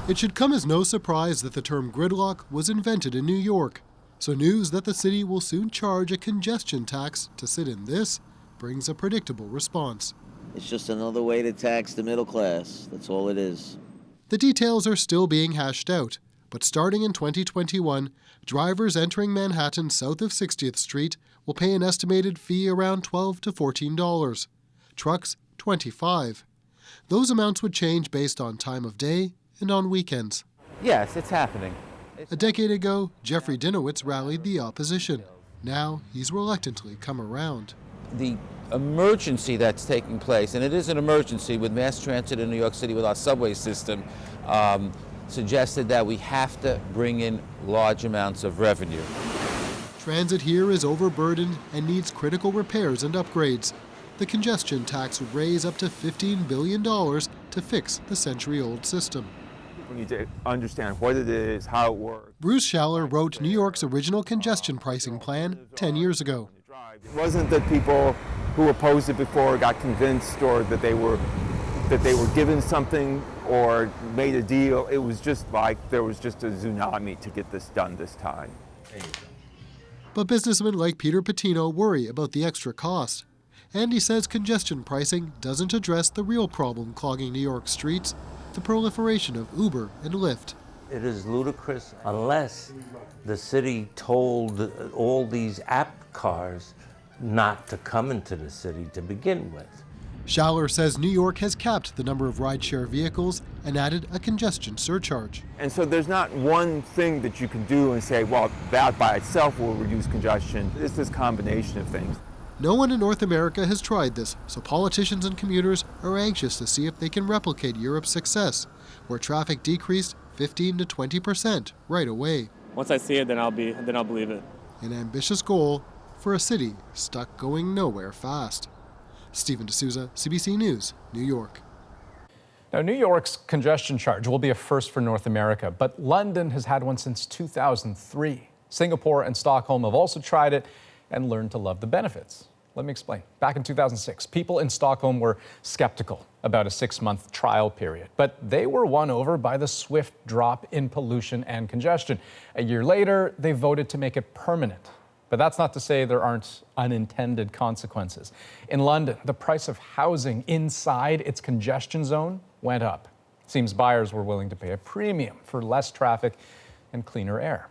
It should come as no surprise that the term gridlock was invented in New York. So news that the city will soon charge a congestion tax to sit in this brings a predictable response. It's just another way to tax the middle class. That's all it is. The details are still being hashed out, but starting in 2021, drivers entering Manhattan south of 60th Street will pay an estimated fee around $12 to $14. Trucks, $25. Those amounts would change based on time of day and on weekends. Yes, it's happening. A decade ago, Jeffrey Dinowitz rallied the opposition. Now he's reluctantly come around. The emergency that's taking place, and it is an emergency with mass transit in New York City with our subway system, suggested that we have to bring in large amounts of revenue. Transit here is overburdened and needs critical repairs and upgrades. The congestion tax would raise up to $15 billion to fix the century-old system. We need to understand what it is, how it works. Bruce Schaller wrote New York's original congestion pricing plan 10 years ago. It wasn't that people who opposed it before got convinced or that they were given something or made a deal. It was just like there was just a tsunami to get this done this time. But businessmen like Peter Patino worry about the extra cost. And he says congestion pricing doesn't address the real problem clogging New York streets, the proliferation of Uber and Lyft. It is ludicrous unless the city told all these app cars not to come into the city to begin with. Schaller says New York has capped the number of rideshare vehicles and added a congestion surcharge. And so there's not one thing that you can do and say, well, that by itself will reduce congestion. It's this combination of things. No one in North America has tried this, so politicians and commuters are anxious to see if they can replicate Europe's success, where traffic decreased 15 to 20% right away. Once I see it, then I'll believe it. An ambitious goal for a city stuck going nowhere fast. Stephen D'Souza, CBC News, New York. Now, New York's congestion charge will be a first for North America, but London has had one since 2003. Singapore and Stockholm have also tried it and learned to love the benefits. Let me explain. Back in 2006, people in Stockholm were skeptical about a 6-month trial period, but they were won over by the swift drop in pollution and congestion. A year later, they voted to make it permanent. But that's not to say there aren't unintended consequences. In London, the price of housing inside its congestion zone went up. Seems buyers were willing to pay a premium for less traffic and cleaner air.